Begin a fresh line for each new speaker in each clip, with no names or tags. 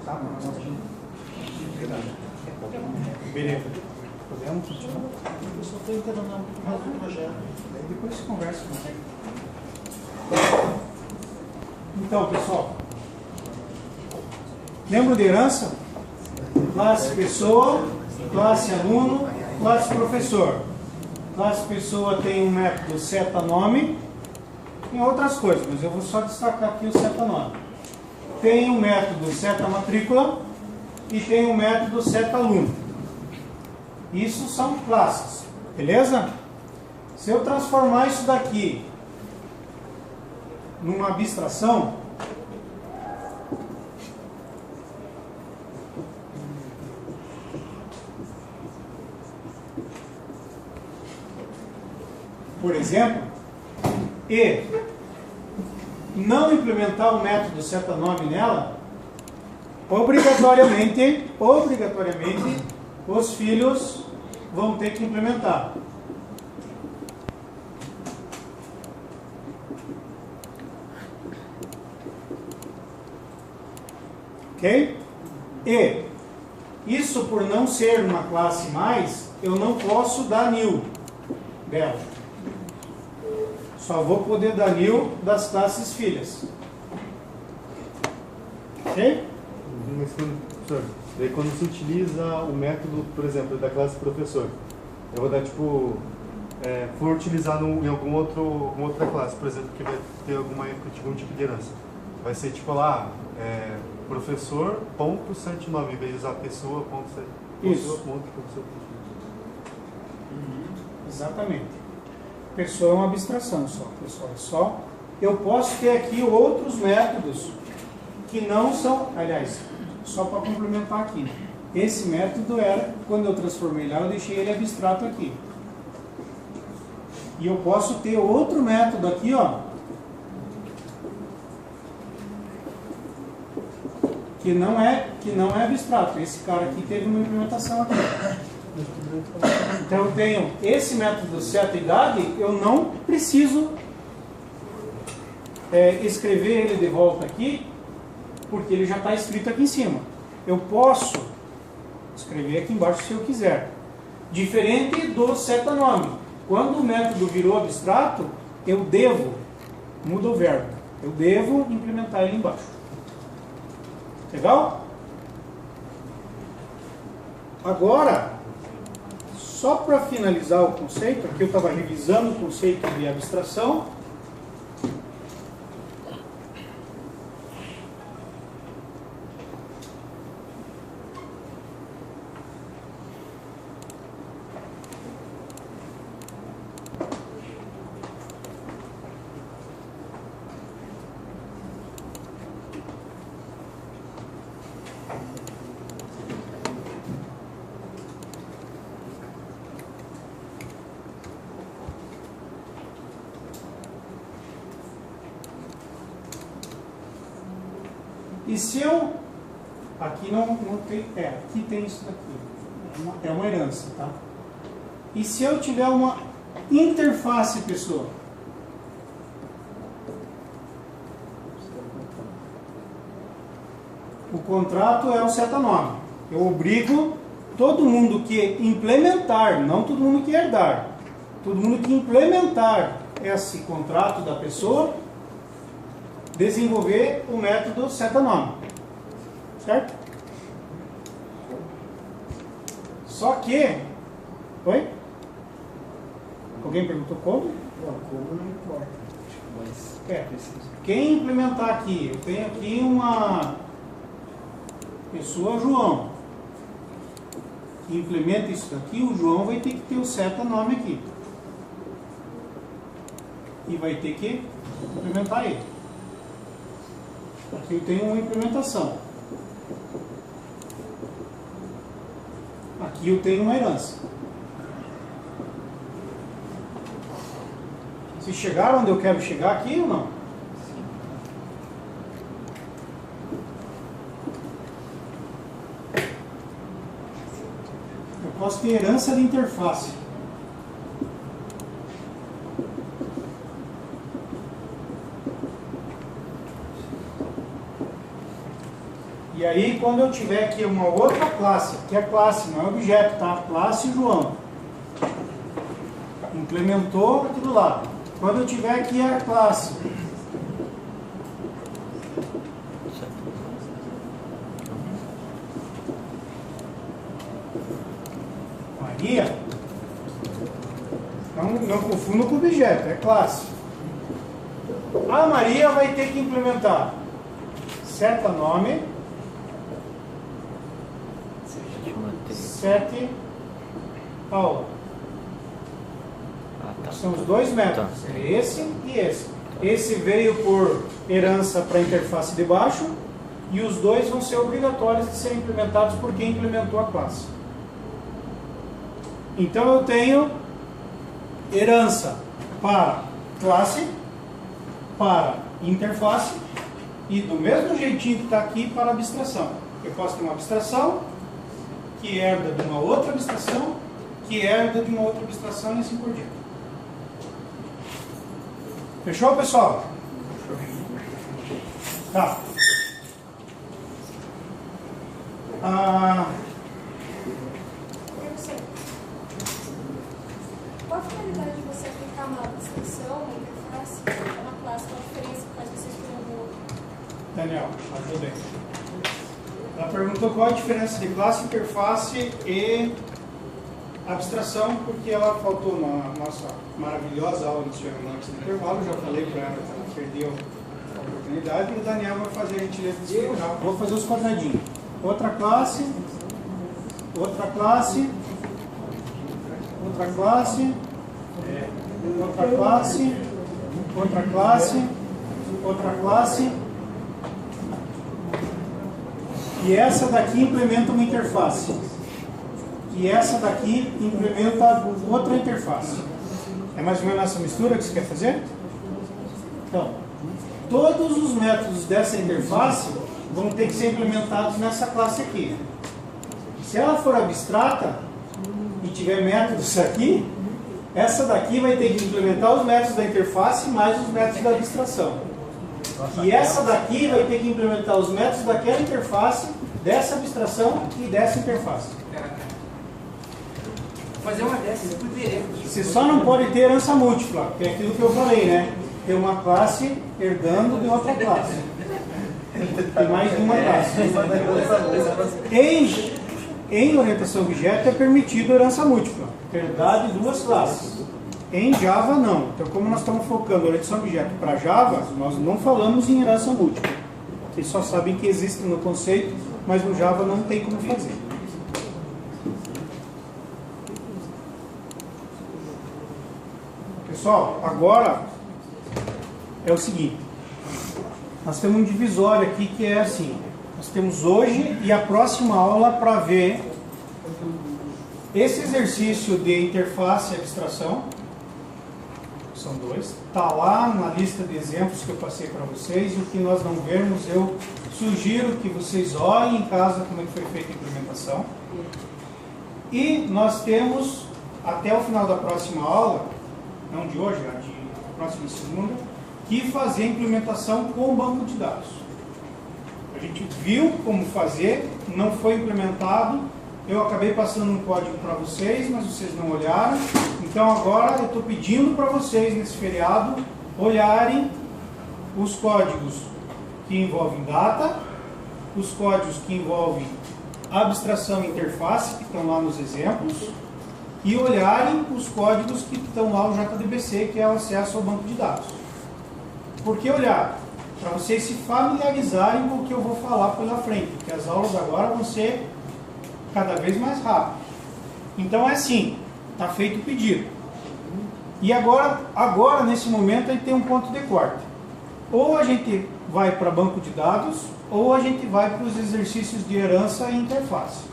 Tá, beleza. Podemos continuar? Eu só estou entendendo o resto do projeto. Daí depois você conversa com ele. Então, pessoal, lembra de herança? Classe pessoa, classe aluno, classe professor. Classe pessoa tem um método seta-nome, tem outras coisas, mas eu vou só destacar aqui o seta-nome. Tem um método seta-matrícula e tem um método seta-aluno. Isso são classes, beleza? Se eu transformar isso daqui numa abstração, por exemplo, e não implementar o método seta-nome nela, obrigatoriamente, os filhos vão ter que implementar. Ok? E isso, por não ser uma classe mais, eu não posso dar new dela. Só vou poder dar new das classes filhas. Ok?
Mas, professor, daí quando se utiliza o método, por exemplo, da classe professor, eu vou dar tipo, for utilizado em alguma outra classe, por exemplo, que vai ter algum tipo de herança. Vai ser tipo lá, professor.79, em vez de usar pessoa.7.
Isso.
Professor.
Exatamente. Pessoa é uma abstração só, pessoal. É só. Eu posso ter aqui outros métodos que não são, aliás, só para complementar aqui. Esse método era, quando eu transformei lá, eu deixei ele abstrato aqui. E eu posso ter outro método aqui, ó, que não é abstrato. Esse cara aqui teve uma implementação aqui. Então eu tenho esse método seta-idade, eu não preciso escrever ele de volta aqui, porque ele já está escrito aqui em cima. Eu posso escrever aqui embaixo se eu quiser. Diferente do seta-nome. Quando o método virou abstrato, eu devo, muda o verbo, eu devo implementar ele embaixo. Legal? Agora, só para finalizar o conceito, aqui eu estava revisando o conceito de abstração. E se eu... Aqui não tem... aqui tem isso daqui. É uma herança, tá? E se eu tiver uma interface pessoa? O contrato é o seta-nome. Eu obrigo todo mundo que implementar, não todo mundo que herdar, todo mundo que implementar esse contrato da pessoa, desenvolver o método seta-nome. Certo? Só que... Oi? Alguém perguntou como?
Não, como não importa. Mas
Quem implementar aqui? Eu tenho aqui uma pessoa, João, que implementa isso daqui. O João vai ter que ter o seta-nome aqui. E vai ter que implementar ele. Aqui eu tenho uma implementação. Aqui eu tenho uma herança. Se chegar onde eu quero chegar aqui ou não? Eu posso ter herança de interface. E aí, quando eu tiver aqui uma outra classe, que é classe, não é objeto, tá? Classe João. Implementou aqui do lado. Quando eu tiver aqui a classe Maria, não confunda com objeto, é classe. A Maria vai ter que implementar seta nome, set aula. São os dois métodos, é esse e esse. Esse veio por herança para a interface de baixo e os dois vão ser obrigatórios de serem implementados por quem implementou a classe. Então eu tenho herança para classe, para interface e do mesmo jeitinho que está aqui para abstração. Eu posso ter uma abstração que herda de uma outra abstração, que herda de uma outra abstração e assim por diante. Fechou, pessoal? Tá.
Qual a finalidade de você aplicar uma abstração, uma interface, uma classe? Qual a diferença que faz você escolher um outro?
Daniel, ajudei. Ela perguntou qual a diferença de classe, interface e abstração, porque ela faltou na nossa maravilhosa aula de ferramentas no intervalo. Já falei para ela que ela perdeu a oportunidade e o Daniel vai fazer a gentileza de explicar. Vou fazer os quadradinhos. Outra classe, outra classe, outra classe, outra classe, outra classe, outra classe. E essa daqui implementa uma interface. E essa daqui implementa outra interface. É mais ou menos essa mistura que você quer fazer? Então, todos os métodos dessa interface vão ter que ser implementados nessa classe aqui. Se ela for abstrata e tiver métodos aqui, essa daqui vai ter que implementar os métodos da interface mais os métodos da abstração. E essa daqui vai ter que implementar os métodos daquela interface, dessa abstração e dessa interface.
Fazer uma dessas,
Você só não pode ter herança múltipla, que é aquilo que eu falei, né? Ter uma classe herdando de outra classe. Tem mais de uma classe. Em orientação a objeto é permitido herança múltipla, herdar de duas classes. Em Java não. Então, como nós estamos focando orientação a objeto para Java, nós não falamos em herança múltipla. Vocês só sabem que existe no conceito, mas no Java não tem como fazer. Pessoal, agora é o seguinte. Nós temos um divisório aqui que é assim. Nós temos hoje e a próxima aula para ver esse exercício de interface e abstração. São dois. Está lá na lista de exemplos que eu passei para vocês. O que nós não vemos, eu sugiro que vocês olhem em casa como é que foi feita a implementação. E nós temos, até o final da próxima aula, não de hoje, a de próxima segunda, que fazer a implementação com o banco de dados. A gente viu como fazer, não foi implementado. Eu acabei passando um código para vocês, mas vocês não olharam. Então agora eu estou pedindo para vocês, nesse feriado, olharem os códigos que envolvem data, os códigos que envolvem abstração e interface, que estão lá nos exemplos, e olharem os códigos que estão lá no JDBC, que é o acesso ao banco de dados. Por que olhar? Para vocês se familiarizarem com o que eu vou falar pela frente, porque as aulas agora vão ser cada vez mais rápidas. Então é assim, está feito o pedido. E agora, nesse momento, a gente tem um ponto de corte. Ou a gente vai para banco de dados, ou a gente vai para os exercícios de herança e interface.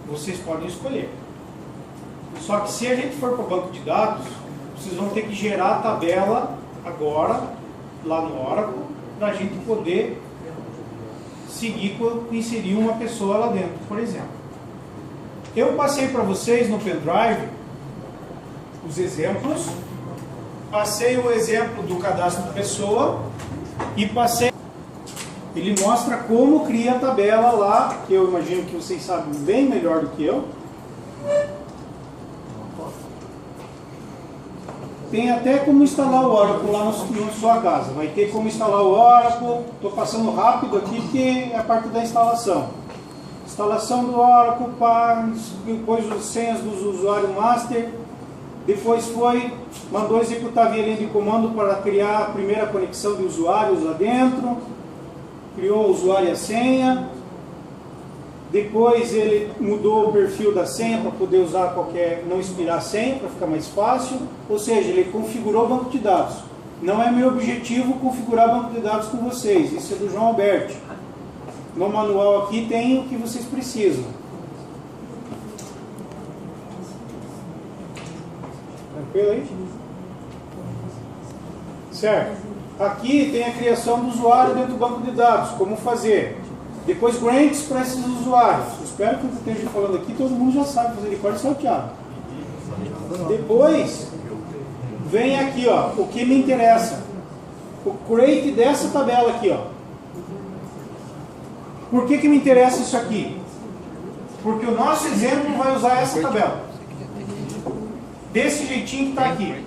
Vocês podem escolher. Só que se a gente for para o banco de dados, vocês vão ter que gerar a tabela agora, lá no Oracle, para a gente poder seguir, inserir uma pessoa lá dentro, por exemplo. Eu passei para vocês no pendrive os exemplos, passei o exemplo do cadastro da pessoa e passei Ele mostra como cria a tabela lá, que eu imagino que vocês sabem bem melhor do que eu. Tem até como instalar o Oracle lá na sua casa. Vai ter como instalar o Oracle. Estou passando rápido aqui porque é a parte da instalação. Instalação do Oracle, depois as senhas do usuário master. Depois mandou executar via linha de comando para criar a primeira conexão de usuários lá dentro. Criou o usuário e a senha. Depois ele mudou o perfil da senha para poder usar não expirar a senha, para ficar mais fácil. Ou seja, ele configurou o banco de dados. Não é meu objetivo configurar banco de dados com vocês. Isso é do João Alberti. No manual aqui tem o que vocês precisam. Tranquilo aí? Certo. Aqui tem a criação do usuário dentro do banco de dados. Como fazer? Depois grants para esses usuários. Eu espero que eu esteja falando aqui, todo mundo já sabe fazer recorde salteado. Depois vem aqui, ó, o que me interessa. O create dessa tabela aqui, ó. Por que me interessa isso aqui? Porque o nosso exemplo vai usar essa tabela. Desse jeitinho que está aqui.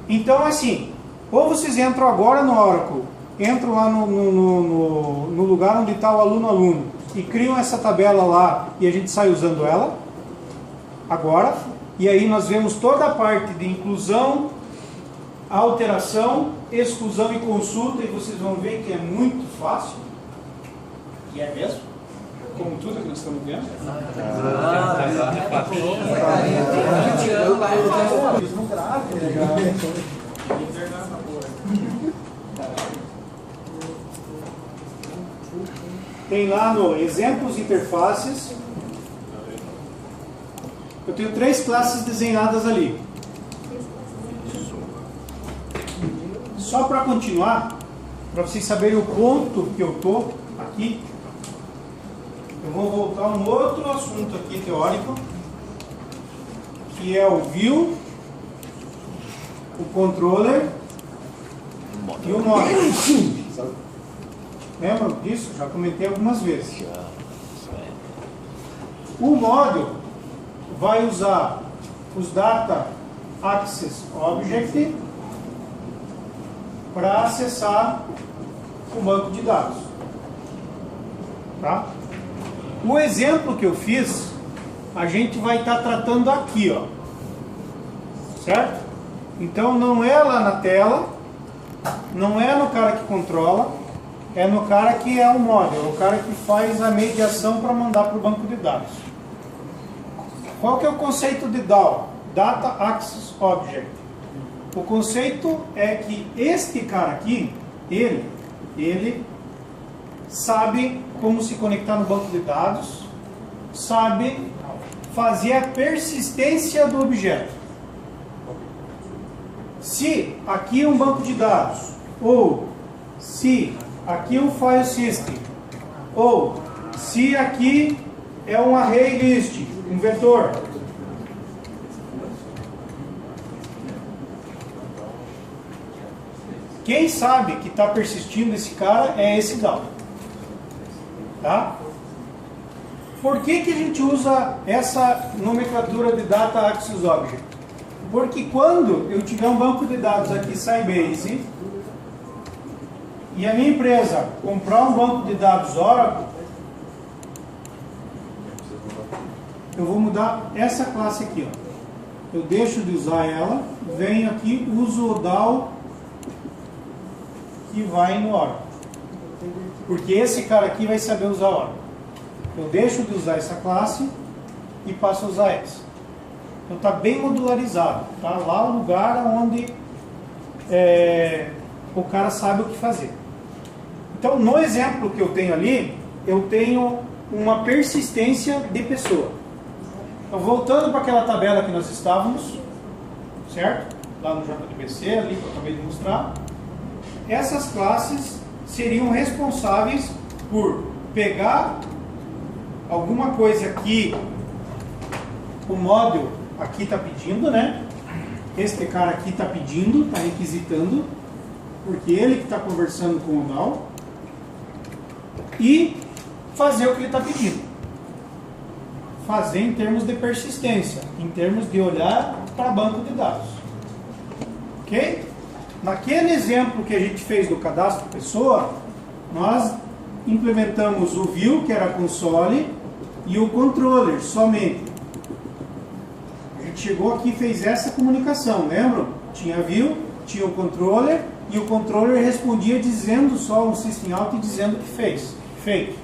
Então, assim, ou vocês entram agora no Oracle, entram lá no lugar onde está o aluno e criam essa tabela lá e a gente sai usando ela agora, e aí nós vemos toda a parte de inclusão, alteração, exclusão e consulta, e vocês vão ver que é muito fácil, e é mesmo, como tudo que nós estamos vendo. Tem lá no exemplos interfaces. Eu tenho 3 classes desenhadas ali. Só para continuar, para vocês saberem o ponto que eu estou aqui, eu vou voltar a um outro assunto aqui teórico, que é o view, o controller e o model. Lembram disso? Já comentei algumas vezes. O model vai usar os Data Access Object para acessar o banco de dados. Tá? O exemplo que eu fiz, a gente vai estar tratando aqui, ó. Certo? Então não é lá na tela, não é no cara que controla, é no cara que é o model, o cara que faz a mediação para mandar para o banco de dados. Qual que é o conceito de DAO? Data Access Object. O conceito é que este cara aqui, ele sabe como se conectar no banco de dados, sabe fazer a persistência do objeto. Se aqui é um banco de dados, ou se aqui é um file system, ou se aqui é um array list, um vetor, quem sabe que está persistindo esse cara é esse DAO. Tá? Por que a gente usa essa nomenclatura de Data Access Object? Porque quando eu tiver um banco de dados aqui, Sybase, e a minha empresa comprar um banco de dados Oracle, eu vou mudar essa classe aqui, ó. Eu deixo de usar ela, venho aqui, uso o DAO que vai no Oracle. Porque esse cara aqui vai saber usar Oracle. Eu deixo de usar essa classe e passo a usar essa. Então está bem modularizado. Está lá o lugar onde o cara sabe o que fazer. Então no exemplo que eu tenho ali, eu tenho uma persistência de pessoa. Então voltando para aquela tabela que nós estávamos, certo? Lá no JDBC, ali que eu acabei de mostrar. Essas classes seriam responsáveis por pegar alguma coisa que o model aqui está pedindo, né? Este cara aqui está pedindo, está requisitando. porque ele que está conversando com o DAO, e fazer o que ele está pedindo. Fazer em termos de persistência, em termos de olhar para banco de dados. Ok? Naquele exemplo que a gente fez do cadastro pessoa, nós implementamos o view, que era a console, e o controller somente. A gente chegou aqui e fez essa comunicação, lembram? Tinha view, tinha o controller, e o controller respondia dizendo só um system out e dizendo o que fez. Feito.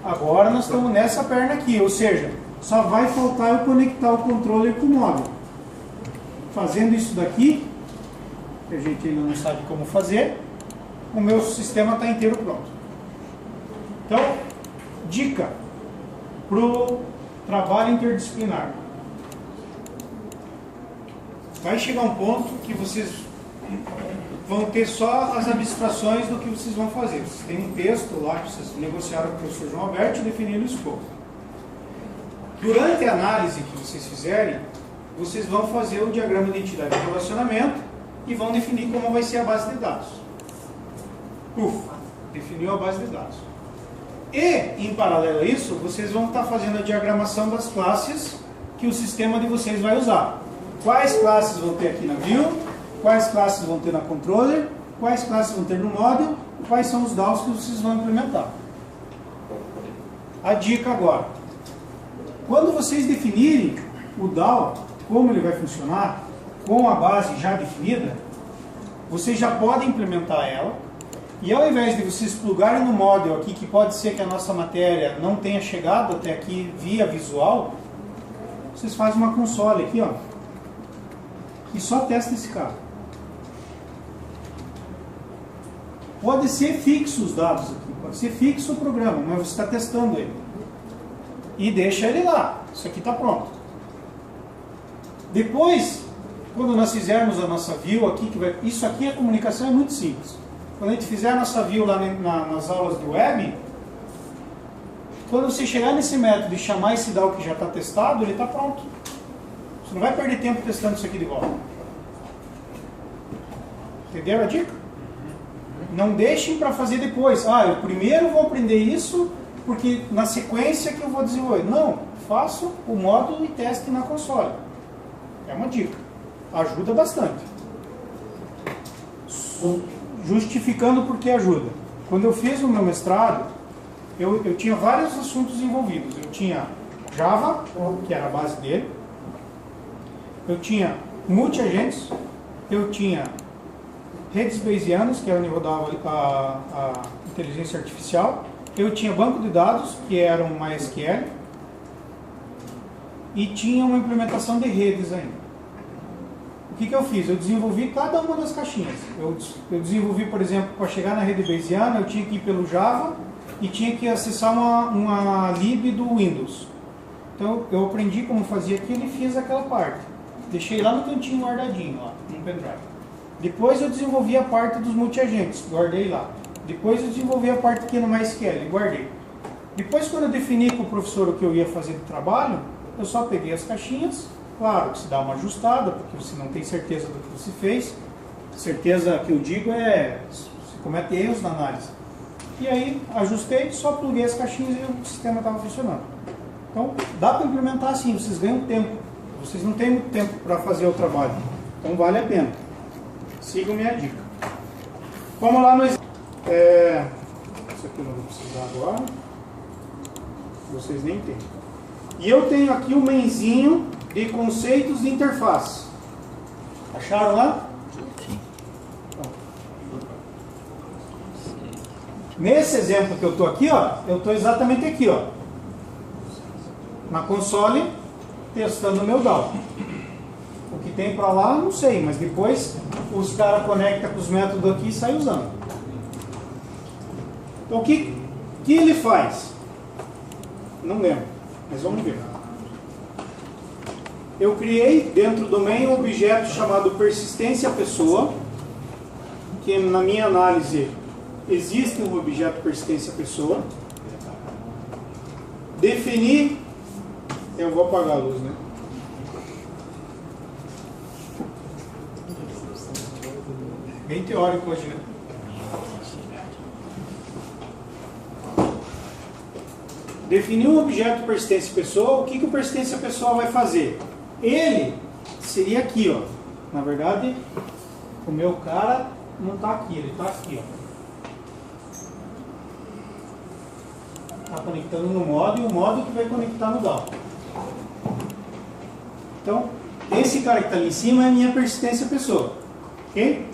Agora nós estamos nessa perna aqui, ou seja, só vai faltar eu conectar o controller com o móvel. Fazendo isso daqui, que a gente ainda não sabe como fazer, o meu sistema está inteiro pronto. Então, dica para o trabalho interdisciplinar. Vai chegar um ponto que vocês vão ter só as abstrações do que vocês vão fazer. Vocês têm um texto lá que vocês negociaram com o professor João Alberto definindo o escopo. Durante a análise que vocês fizerem, vocês vão fazer o diagrama de identidade e relacionamento e vão definir como vai ser a base de dados. Definiu a base de dados. E, em paralelo a isso, vocês vão estar fazendo a diagramação das classes que o sistema de vocês vai usar. Quais classes vão ter aqui na view, quais classes vão ter na controller, quais classes vão ter no model, quais são os DAOs que vocês vão implementar. A dica agora. Quando vocês definirem o DAO, como ele vai funcionar, com a base já definida, vocês já podem implementar ela. E ao invés de vocês plugarem no model aqui, que pode ser que a nossa matéria não tenha chegado até aqui via visual, vocês fazem uma console aqui, ó, e só testa esse cara. Pode ser fixo os dados aqui, pode ser fixo o programa, mas você está testando ele. E deixa ele lá, isso aqui está pronto. Depois, quando nós fizermos a nossa view aqui, isso aqui a comunicação é muito simples. Quando a gente fizer a nossa view lá nas aulas do web, quando você chegar nesse método e chamar esse DAO que já está testado, ele está pronto. Você não vai perder tempo testando isso aqui de volta. Entenderam a dica? Não deixem para fazer depois. Eu primeiro vou aprender isso, porque na sequência que eu vou desenvolver. Não, faço o módulo e teste na console. É uma dica. Ajuda bastante. Justificando porque ajuda. Quando eu fiz o meu mestrado, eu tinha vários assuntos envolvidos. Eu tinha Java, que era a base dele. Eu tinha multi-agentes. Eu tinha redes bayesianas, que era onde rodava a inteligência artificial. Eu tinha banco de dados, que era um MySQL. E tinha uma implementação de redes ainda. O que eu fiz? Eu desenvolvi cada uma das caixinhas. Eu desenvolvi, por exemplo, para chegar na rede bayesiana, eu tinha que ir pelo Java e tinha que acessar uma lib do Windows. Então eu aprendi como fazia aquilo e fiz aquela parte. Deixei lá no cantinho guardadinho, lá, no pendrive. Depois eu desenvolvi a parte dos multi-agentes, guardei lá. Depois eu desenvolvi a parte aqui no MySQL, guardei. Depois, quando eu defini com o professor o que eu ia fazer do trabalho, eu só peguei as caixinhas. Claro que se dá uma ajustada, porque você não tem certeza do que você fez. Certeza que eu digo você comete erros na análise. E aí, ajustei, só pluguei as caixinhas e o sistema estava funcionando. Então, dá para implementar assim, vocês ganham tempo. Vocês não têm muito tempo para fazer o trabalho. Então, vale a pena. Sigam minha dica. Vamos lá no exemplo. Isso aqui eu não vou precisar agora. Vocês nem têm. E eu tenho aqui o menzinho de conceitos de interface. Acharam lá? Sim. Nesse exemplo que eu estou aqui, eu estou exatamente aqui, na console, testando o meu DAO. O que tem para lá, não sei, mas depois os caras conectam com os métodos aqui e saem usando. Então, o que ele faz? Não lembro, mas vamos ver. Eu criei dentro do main um objeto chamado persistência pessoa, que na minha análise existe um objeto persistência pessoa. Defini, eu vou apagar a luz, né? Bem teórico hoje, né? Definir um objeto persistência pessoa, o que o persistência pessoa vai fazer? Ele seria aqui, ó. Na verdade, o meu cara não está aqui, ele está aqui, ó. Está conectando no modo e o modo que vai conectar no DAO. Então, esse cara que está ali em cima é a minha persistência pessoa. Ok?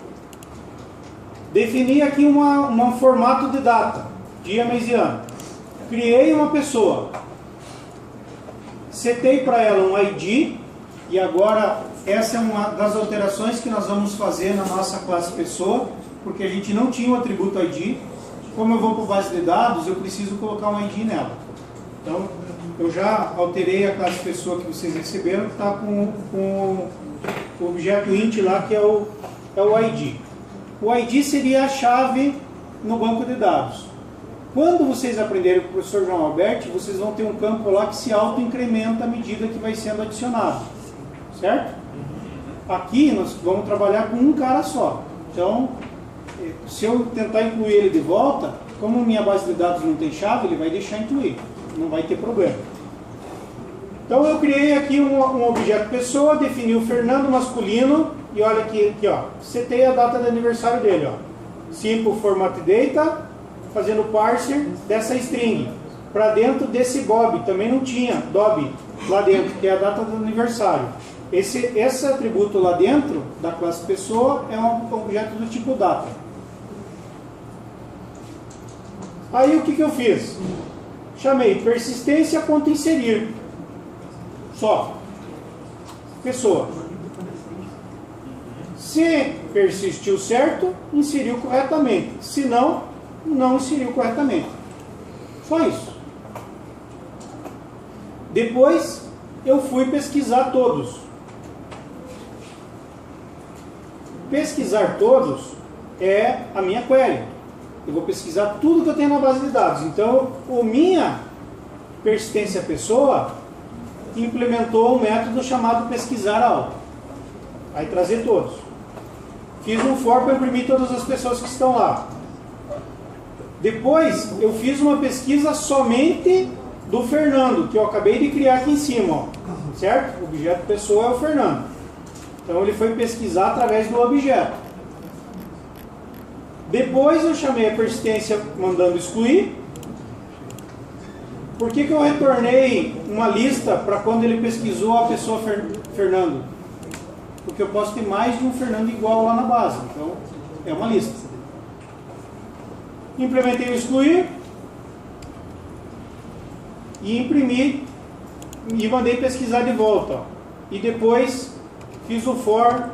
Defini aqui um formato de data, dia, mês e ano. Criei uma pessoa. Setei para ela um ID. E agora, essa é uma das alterações que nós vamos fazer na nossa classe pessoa, porque a gente não tinha o atributo ID. Como eu vou para a base de dados, eu preciso colocar um ID nela. Então, eu já alterei a classe pessoa que vocês receberam, que está com o objeto int lá, que é o ID. O ID seria a chave no banco de dados. Quando vocês aprenderem com o professor João Alberti, vocês vão ter um campo lá que se auto-incrementa à medida que vai sendo adicionado. Certo? Aqui nós vamos trabalhar com um cara só. Então, se eu tentar incluir ele de volta, como minha base de dados não tem chave, ele vai deixar incluir. Não vai ter problema. Então eu criei aqui um objeto pessoa, defini o Fernando masculino, e olha aqui ó, setei a data de aniversário dele, ó. Simple format data, fazendo parser dessa string, para dentro desse Bob, também não tinha Dob lá dentro, que é a data do aniversário. Esse atributo lá dentro da classe pessoa é um objeto do tipo data. Aí o que eu fiz? Chamei persistência.inserir. Só. Pessoa. Se persistiu certo, inseriu corretamente. Se não, não inseriu corretamente. Só isso. Depois eu fui pesquisar todos. Pesquisar todos é a minha query. Eu vou pesquisar tudo que eu tenho na base de dados. Então, a minha persistência pessoa implementou um método chamado pesquisar all. Vai trazer todos. Fiz um for para imprimir todas as pessoas que estão lá. Depois, eu fiz uma pesquisa somente do Fernando, que eu acabei de criar aqui em cima. Ó. Certo? O objeto pessoa é o Fernando. Então, ele foi pesquisar através do objeto. Depois eu chamei a persistência mandando excluir. Por que eu retornei uma lista para quando ele pesquisou a pessoa Fernando? Porque eu posso ter mais de um Fernando igual lá na base. Então, é uma lista. Implementei o excluir. E imprimi. E mandei pesquisar de volta. Ó. E depois fiz o for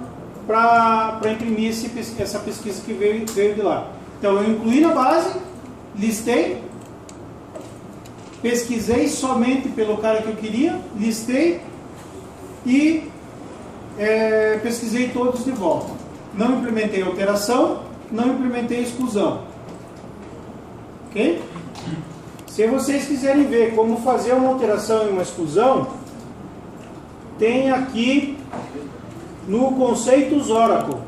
para imprimir essa pesquisa que veio de lá. Então eu incluí na base, listei, pesquisei somente pelo cara que eu queria, listei e pesquisei todos de volta. Não implementei alteração, não implementei exclusão. Ok? Se vocês quiserem ver como fazer uma alteração e uma exclusão, tem aqui no conceitos Oracle,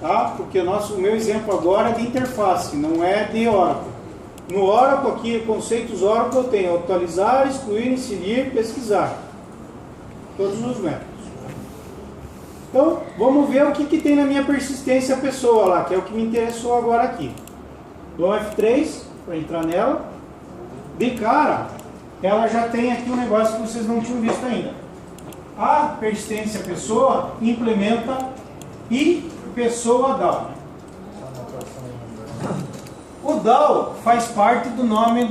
tá? Porque o meu exemplo agora é de interface, não é de Oracle. No Oracle aqui, conceitos Oracle, eu tenho atualizar, excluir, inserir, pesquisar. Todos os métodos. Então, vamos ver o que tem na minha persistência pessoa lá, que é o que me interessou agora aqui. Dou F3 para entrar nela. De cara, ela já tem aqui um negócio que vocês não tinham visto ainda. A persistência pessoa implementa e pessoa DAO. O DAO faz parte do nome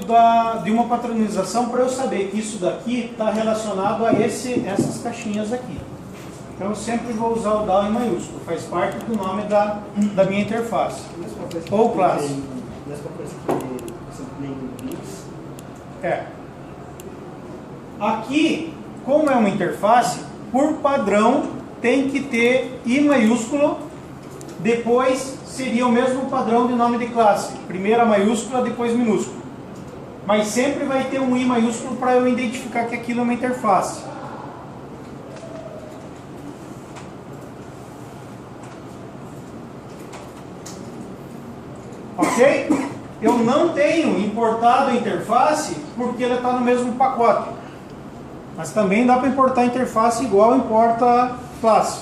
de uma patronização para eu saber que isso daqui está relacionado a essas caixinhas aqui. Então eu sempre vou usar o DAO em maiúsculo, faz parte do nome da minha interface. Ou classe. Aqui, como é uma interface, por padrão tem que ter I maiúsculo, depois seria o mesmo padrão de nome de classe. Primeiro a maiúscula, depois minúsculo. Mas sempre vai ter um I maiúsculo para eu identificar que aquilo é uma interface. eu não tenho importado a interface porque ele está no mesmo pacote. Mas também dá para importar a interface igual importa a classe.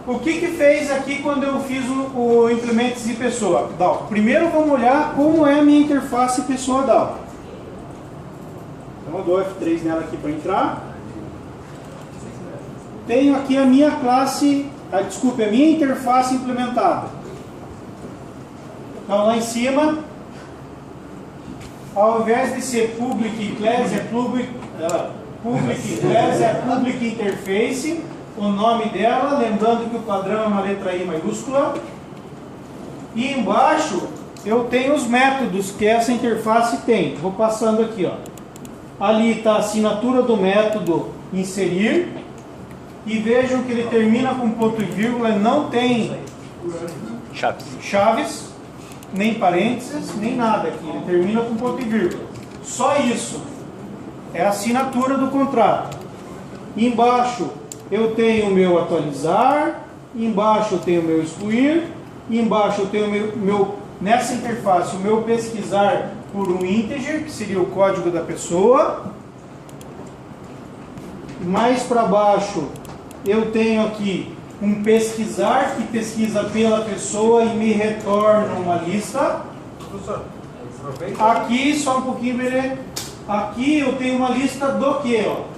O que fez aqui quando eu fiz o implements de pessoa DAO? Primeiro vamos olhar como é a minha interface pessoa DAO. Então eu dou F3 nela aqui para entrar. Tenho aqui a minha classe, a minha interface implementada. Então lá em cima, ao invés de ser public class, é public interface, o nome dela, lembrando que o padrão é uma letra I maiúscula. E embaixo eu tenho os métodos que essa interface tem. Vou passando aqui, ó. Ali está a assinatura do método inserir. E vejam que ele termina com ponto e vírgula, não tem chaves, nem parênteses, nem nada aqui. Ele termina com ponto e vírgula. Só isso. É a assinatura do contrato. Embaixo eu tenho o meu atualizar, embaixo eu tenho o meu excluir, embaixo eu tenho o meu nessa interface, o meu pesquisar por um integer, que seria o código da pessoa. Mais para baixo eu tenho aqui um pesquisar que pesquisa pela pessoa e me retorna uma lista. Aqui, só um pouquinho, Berê. Aqui eu tenho uma lista do que, ó?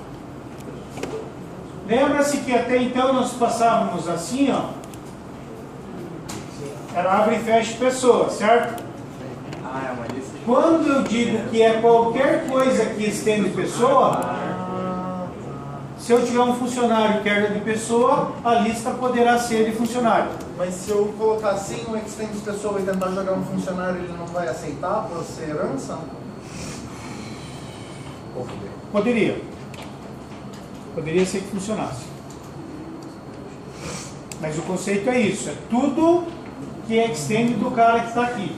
Lembra-se que até então nós passávamos assim, ó. Era abre e fecha pessoa, certo?
É uma lista.
Quando eu digo que é qualquer coisa que estende pessoa, se eu tiver um funcionário que é de pessoa, a lista poderá ser de funcionário.
Mas se eu colocar assim um extend pessoa e tentar jogar um funcionário, ele não vai aceitar por ser herança?
Poderia. Poderia ser que funcionasse. Mas o conceito é isso. É tudo que é extend do cara que está aqui.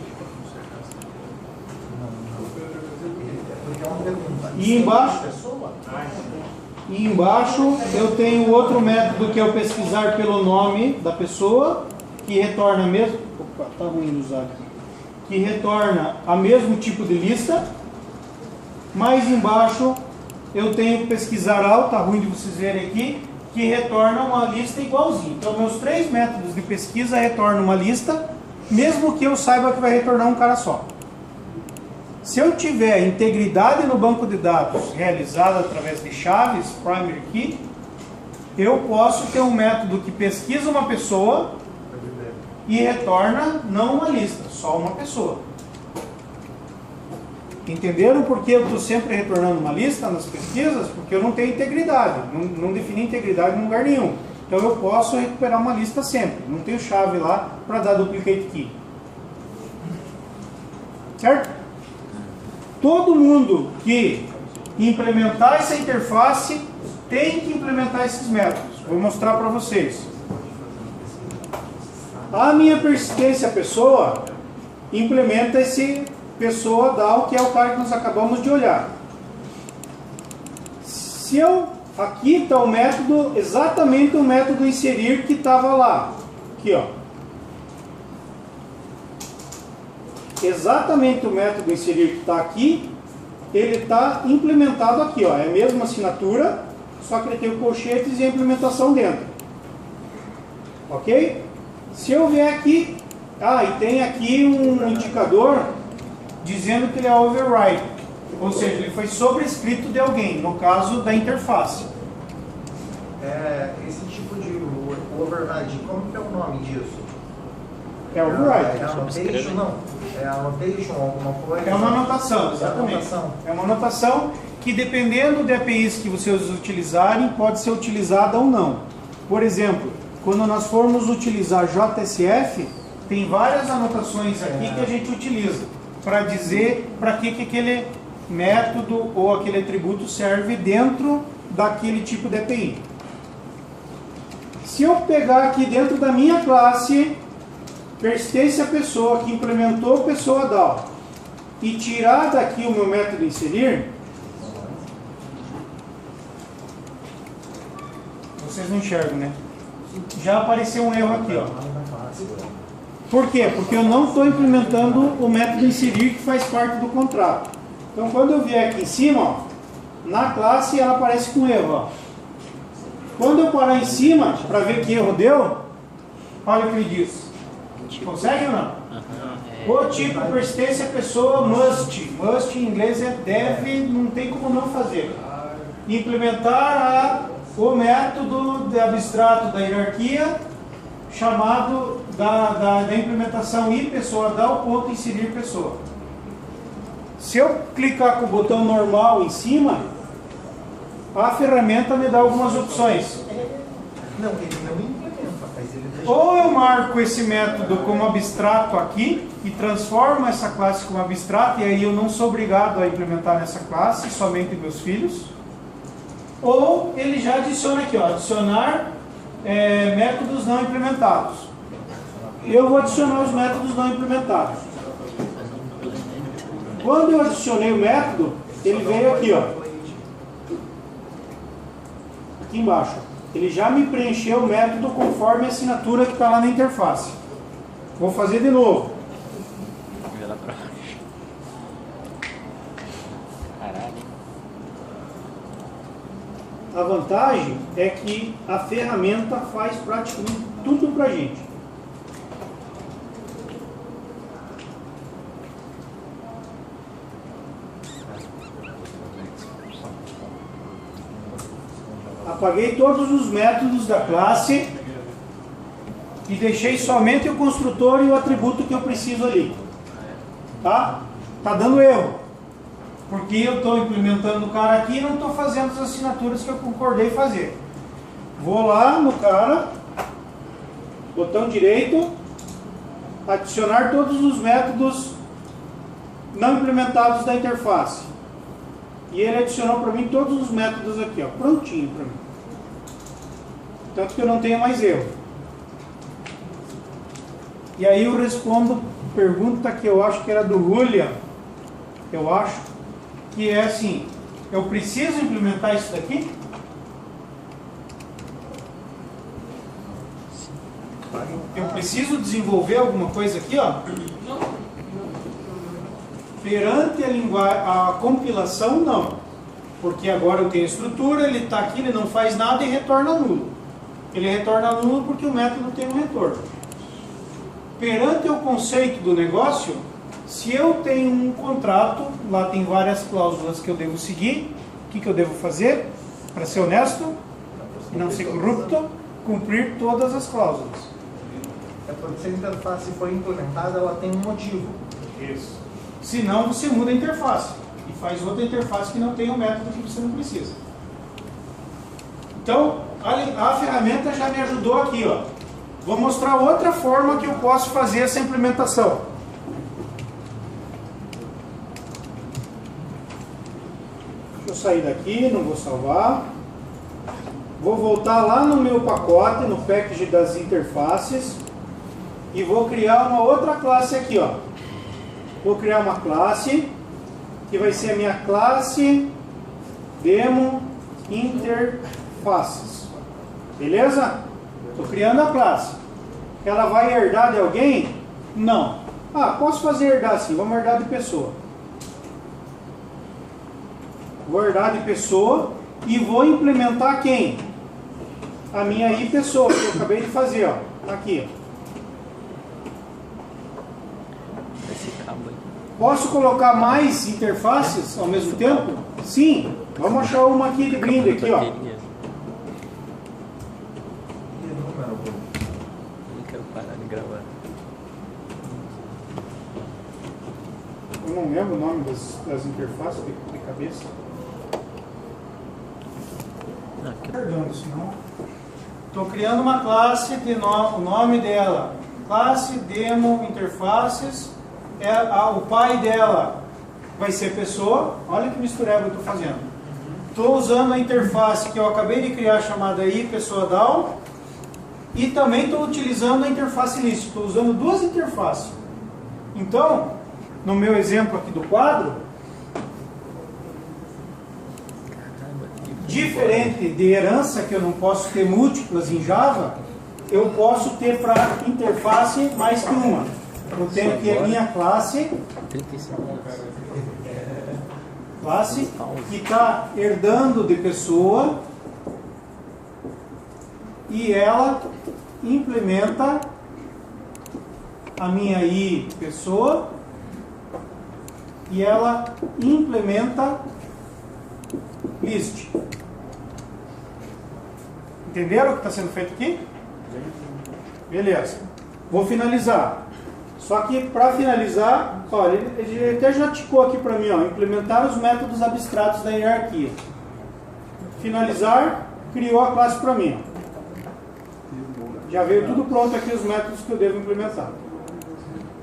E embaixo eu tenho outro método que é o pesquisar pelo nome da pessoa, que retorna mesmo. Opa, tá ruim de usar aqui. Que retorna a mesmo tipo de lista. Mais embaixo eu tenho que pesquisar alto, tá ruim de vocês verem aqui, que retorna uma lista igualzinha. Então meus três métodos de pesquisa retornam uma lista, mesmo que eu saiba que vai retornar um cara só. Se eu tiver integridade no banco de dados realizada através de chaves, primary key, eu posso ter um método que pesquisa uma pessoa e retorna não uma lista, só uma pessoa. Entenderam por que eu estou sempre retornando uma lista nas pesquisas? Porque eu não tenho integridade, não defini integridade em lugar nenhum. Então eu posso recuperar uma lista sempre, não tenho chave lá para dar duplicate key. Certo? Todo mundo que implementar essa interface tem que implementar esses métodos. Vou mostrar para vocês. A minha persistência pessoa implementa esse pessoa DAO, que é o cara que nós acabamos de olhar. Se eu aqui está o método, exatamente o método inserir que estava lá. Aqui, ó. Exatamente o método inserir que está aqui, ele está implementado aqui, ó. É a mesma assinatura, só que ele tem o colchetes e a implementação dentro. Ok? Se eu vier aqui, e tem aqui um indicador dizendo que ele é override, ou seja, ele foi sobrescrito de alguém, no caso da interface.
Esse tipo de override, como que é o nome disso?
É override.
É annotation, não? É annotation, alguma coisa?
É uma anotação, exatamente. É uma anotação que, dependendo de APIs que vocês utilizarem, pode ser utilizada ou não. Por exemplo, quando nós formos utilizar JSF, tem várias anotações aqui que a gente utiliza para dizer para que aquele método ou aquele atributo serve dentro daquele tipo de API. Se eu pegar aqui dentro da minha classe persistência pessoa que implementou pessoa DAO e tirar daqui o meu método inserir, vocês não enxergam, né? Já apareceu um erro aqui, ó. Por quê? Porque eu não estou implementando o método inserir que faz parte do contrato. Então, quando eu vier aqui em cima, ó, na classe ela aparece com erro. Ó. Quando eu parar em cima, para ver que erro deu, olha o que ele diz. Consegue ou não? O tipo persistência pessoa must. Must em inglês é deve, não tem como não fazer. Implementar o método de abstrato da hierarquia, chamado da implementação i pessoa dá o ponto inserir pessoa. Se eu clicar com o botão normal em cima, a ferramenta me dá algumas opções.
Não, ele não implementa, mas ele deixa.
Ou eu marco esse método como abstrato aqui e transformo essa classe como abstrato, e aí eu não sou obrigado a implementar nessa classe, somente meus filhos. Ou ele já adiciona aqui, ó, adicionar métodos não implementados. Eu vou adicionar os métodos não implementados. Quando eu adicionei o método, ele veio aqui, ó, aqui embaixo. Ele já me preencheu o método conforme a assinatura que está lá na interface. Vou fazer de novo. A vantagem é que a ferramenta faz praticamente tudo para a gente. Apaguei todos os métodos da classe e deixei somente o construtor e o atributo que eu preciso ali. Tá? Tá dando erro. Porque eu estou implementando o cara aqui e não estou fazendo as assinaturas que eu concordei fazer. Vou lá no cara, botão direito, adicionar todos os métodos não implementados da interface. E ele adicionou para mim todos os métodos aqui, ó, prontinho para mim. Tanto que eu não tenho mais erro. E aí eu respondo pergunta que eu acho que era do Julian, eu acho, que é assim, eu preciso implementar isso daqui? Eu preciso desenvolver alguma coisa aqui, ó? Perante a compilação, não. Porque agora eu tenho estrutura, ele está aqui, ele não faz nada e retorna nulo. Ele retorna nulo porque o método tem um retorno. Perante o conceito do negócio, se eu tenho um contrato, lá tem várias cláusulas que eu devo seguir, o que eu devo fazer? Para ser honesto e não ser corrupto, cumprir todas as cláusulas.
É porque se a interface foi implementada, ela tem um motivo.
Isso. Senão você muda a interface e faz outra interface que não tem o método que você não precisa. Então, a ferramenta já me ajudou aqui, ó. Vou mostrar outra forma que eu posso fazer essa implementação. Deixa eu sair daqui, não vou salvar. Vou voltar lá no meu pacote, no package das interfaces, e vou criar uma outra classe aqui, ó. Vou criar uma classe que vai ser a minha classe demo interfaces. Beleza? Estou criando a classe. Ela vai herdar de alguém? Não. Ah, posso fazer herdar sim. Vamos herdar de pessoa. Vou herdar de pessoa e vou implementar quem? A minha i pessoa, que eu acabei de fazer, ó. Aqui, ó. Posso colocar mais interfaces ao mesmo tempo? Sim. Vamos achar uma aqui de brinde aqui, ó. Eu não lembro o nome das interfaces de cabeça. Perdão, senão. Estou criando uma classe, o nome dela, classe demo interfaces. O pai dela vai ser pessoa. Olha que mistureba eu estou fazendo. Estou usando a interface que eu acabei de criar, chamada i pessoa down, e também estou utilizando a interface list. Estou usando duas interfaces. Então, no meu exemplo aqui do quadro, diferente de herança, que eu não posso ter múltiplas em Java, eu posso ter para interface mais que uma. Eu tenho aqui a minha classe que está herdando de pessoa e ela implementa a minha I pessoa e ela implementa list. Entenderam o que está sendo feito aqui? Beleza. Vou finalizar. Só que para finalizar, olha, ele até já ticou aqui para mim, ó, implementar os métodos abstratos da hierarquia. Finalizar, criou a classe para mim. Já veio tudo pronto aqui os métodos que eu devo implementar.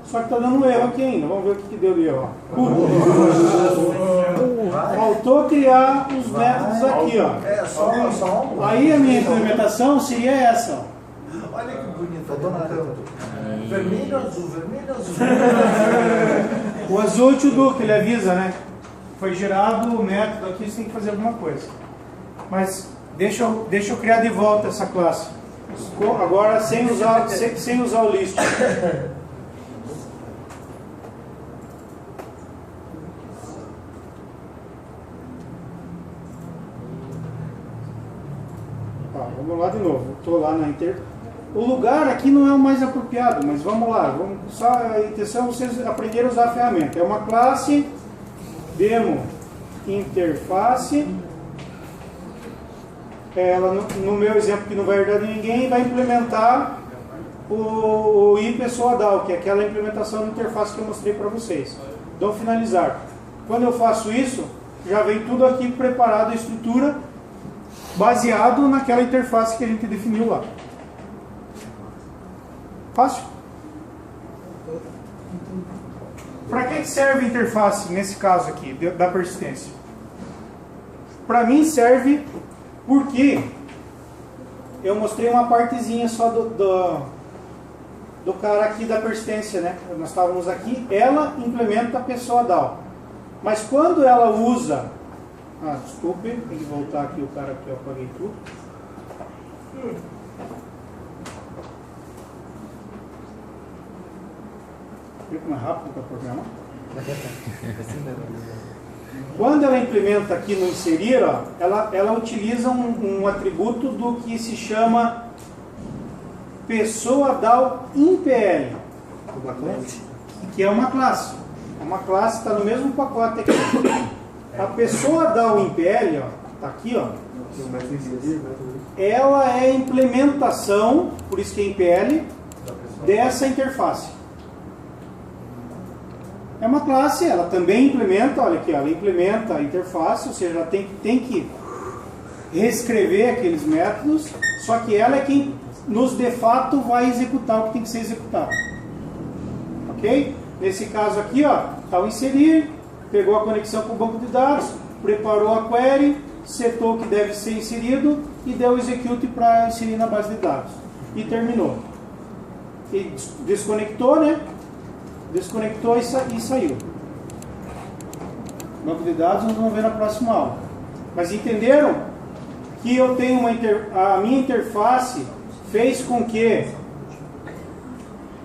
Só que está dando um erro aqui ainda. Vamos ver o que deu de erro. Faltou criar os métodos aqui, ó.
É, só um.
Aí a minha implementação seria essa, ó.
Olha que bonito, eu tô no canto. Vermelho, azul, vermelho, azul.
O azul é o to-do, que ele avisa, né? Foi gerado o método aqui, você tem que fazer alguma coisa. Mas deixa eu criar de volta essa classe. Agora sem usar o list. Vamos lá de novo. Estou lá na O lugar aqui não é o mais apropriado, mas vamos lá. A intenção é vocês aprenderem a usar a ferramenta. É uma classe demo interface. Ela, no meu exemplo, que não vai herdar de ninguém, vai implementar o iPessoa DAO, que é aquela implementação de interface que eu mostrei para vocês. Então, finalizar. Quando eu faço isso, já vem tudo aqui preparado, a estrutura, baseado naquela interface que a gente definiu lá. Fácil? Para que serve a interface nesse caso aqui, da persistência? Para mim serve porque eu mostrei uma partezinha só do cara aqui da persistência, né? Nós estávamos aqui, ela implementa a pessoa DAO. Mas quando ela usa... desculpe, tem que voltar aqui o cara que eu apaguei tudo. Viu como é rápido para programar? Quando ela implementa aqui no inserir, ó, ela utiliza um atributo do que se chama pessoa DAO InPL, que é uma classe. Uma classe está no mesmo pacote aqui. A pessoa DAO InPL, ó, tá aqui, ó. Ela é a implementação, por isso que é InPL, dessa interface. É uma classe, ela também implementa, olha aqui, ela implementa a interface, ou seja, ela tem que reescrever aqueles métodos, só que ela é quem, nos de fato, vai executar o que tem que ser executado. Ok? Nesse caso aqui, ó, está o inserir, pegou a conexão com o banco de dados, preparou a query, setou o que deve ser inserido e deu o execute para inserir na base de dados. E terminou. E desconectou, né? Desconectou e saiu. Banco de dados nós vamos ver na próxima aula. Mas entenderam que eu tenho a minha interface fez com que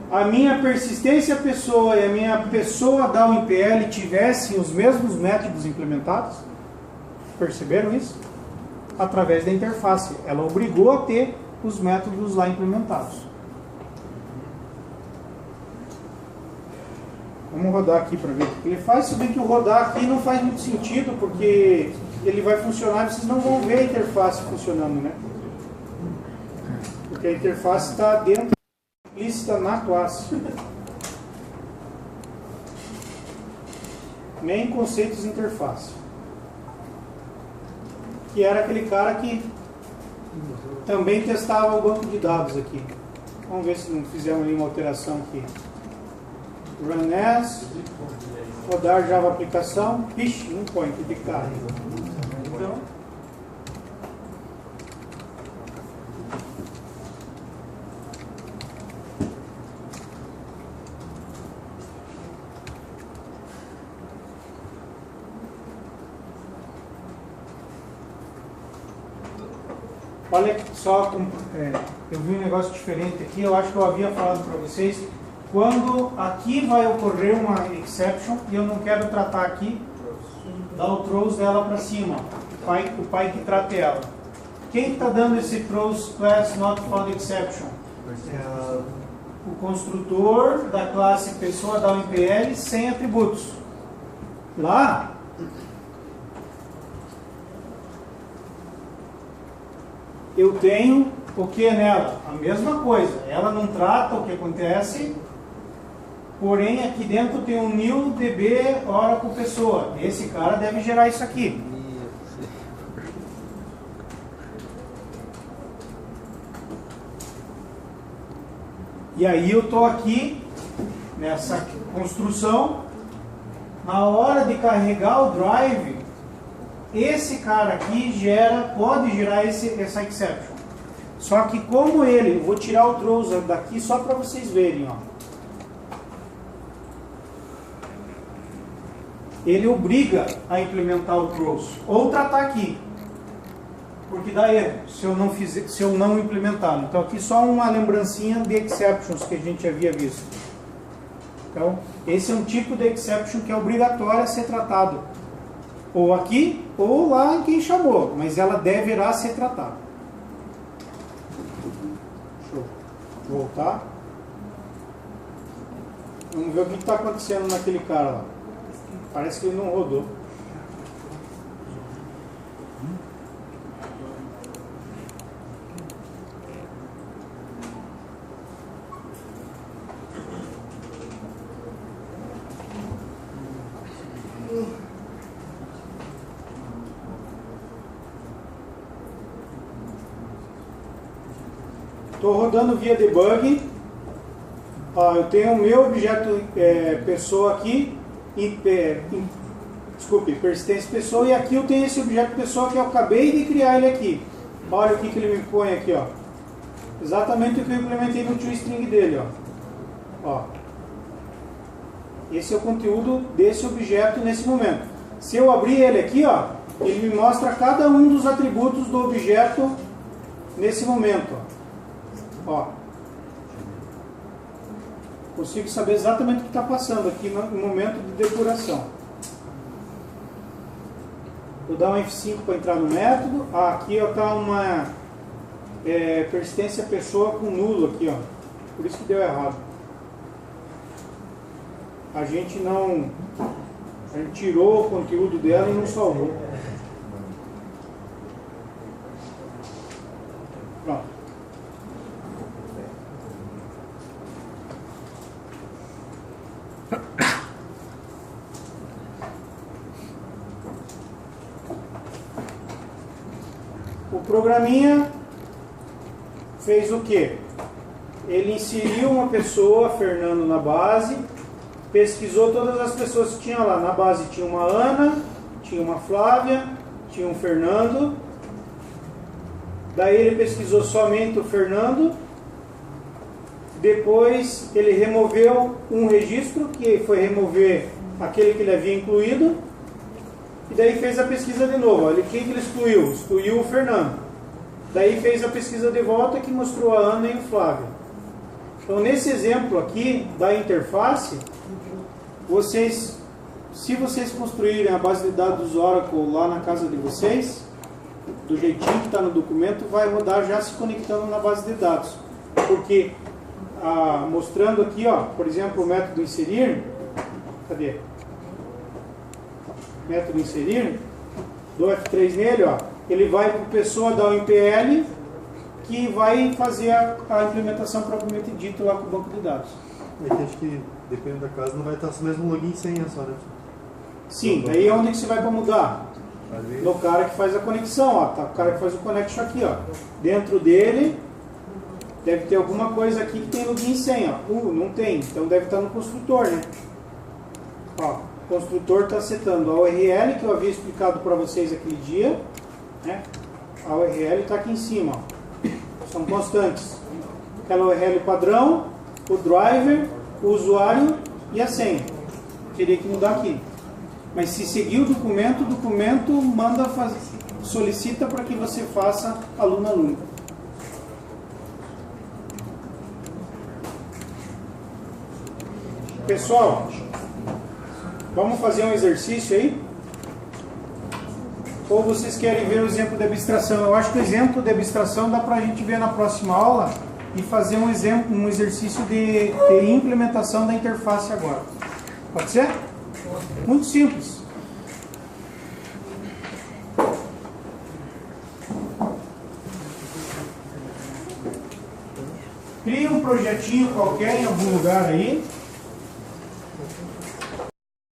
a minha persistência pessoa e a minha pessoa DAO InPL tivessem os mesmos métodos implementados? Perceberam isso? Através da interface. Ela obrigou a ter os métodos lá implementados. Vamos rodar aqui para ver o que ele faz. Se bem que o rodar aqui não faz muito sentido, porque ele vai funcionar e vocês não vão ver a interface funcionando, né? Porque a interface está dentro, implícita na classe. Main conceitos de interface. Que era aquele cara que também testava o banco de dados aqui. Vamos ver se não fizemos nenhuma alteração aqui. Run as, rodar Java aplicação, ixi, não põe, que de cara. Então, olha só, eu vi um negócio diferente aqui, eu acho que eu havia falado para vocês, quando aqui vai ocorrer uma exception e eu não quero tratar aqui, dá o throws dela para cima, o pai que trata ela. Quem está dando esse throws class not found exception? O construtor da classe pessoa da UMPL sem atributos. Lá, eu tenho o que nela? A mesma coisa. Ela não trata o que acontece, porém aqui dentro tem um new db Oracle pessoa. Esse cara deve gerar isso aqui. E aí eu estou aqui nessa construção, na hora de carregar o drive, esse cara aqui pode gerar essa exception. Só que como ele, vou tirar o throws daqui só para vocês verem, ó. Ele obriga a implementar o throws, ou tratar aqui, porque dá erro se eu não implementar. Então aqui só uma lembrancinha de exceptions que a gente havia visto. Então esse é um tipo de exception que é obrigatório a ser tratado, ou aqui ou lá em quem chamou, mas ela deverá ser tratada. Deixa eu voltar. Vamos ver o que está acontecendo naquele cara lá. Parece que ele não rodou. Estou rodando via debug. Eu tenho o meu objeto pessoa aqui, persistência pessoa, e aqui eu tenho esse objeto pessoa que eu acabei de criar ele aqui. Olha o que ele me põe aqui, ó. Exatamente o que eu implementei no toString dele, ó. Esse é o conteúdo desse objeto nesse momento. Se eu abrir ele aqui, ó, ele me mostra cada um dos atributos do objeto nesse momento, ó. Consigo saber exatamente o que está passando aqui no momento de depuração. Vou dar um F5 para entrar no método. Aqui está uma persistência pessoa com nulo aqui, ó. Por isso que deu errado. A gente tirou o conteúdo dela e não salvou. Pronto. O programinha fez o quê? Ele inseriu uma pessoa, Fernando, na base, pesquisou todas as pessoas que tinham lá. Na base tinha uma Ana, tinha uma Flávia, tinha um Fernando. Daí ele pesquisou somente o Fernando. Depois ele removeu um registro, que foi remover aquele que ele havia incluído. E daí fez a pesquisa de novo. Olha, quem que ele excluiu? Excluiu o Fernando. Daí fez a pesquisa de volta que mostrou a Ana e o Flávio. Então nesse exemplo aqui da interface, se vocês construírem a base de dados Oracle lá na casa de vocês, do jeitinho que está no documento, vai rodar já se conectando na base de dados. Porque mostrando aqui, ó, por exemplo, o método inserir, cadê? Método inserir, do F3 nele, ó, ele vai para a pessoa da UMPL que vai fazer a implementação propriamente dita lá com o banco de dados.
É que acho que, dependendo da casa, não vai estar o mesmo login e senha só, né?
Sim, daí onde que você vai para mudar? No cara que faz a conexão, ó, tá, o cara que faz o connection aqui, ó. Dentro dele deve ter alguma coisa aqui que tem login e senha. Não tem, então deve estar no construtor, né? Ó, o construtor está setando a URL que eu havia explicado para vocês aquele dia, né? A URL está aqui em cima, ó. São constantes. Aquela URL padrão, o driver, o usuário e a senha. Teria que mudar aqui. Mas se seguir o documento manda fazer. solicita para que você faça aluno-aluno. Pessoal, vamos fazer um exercício aí? Ou vocês querem ver o exemplo de abstração? Eu acho que o exemplo de abstração dá para a gente ver na próxima aula e fazer um exercício de implementação da interface agora. Pode ser? Muito simples. Cria um projetinho qualquer em algum lugar aí.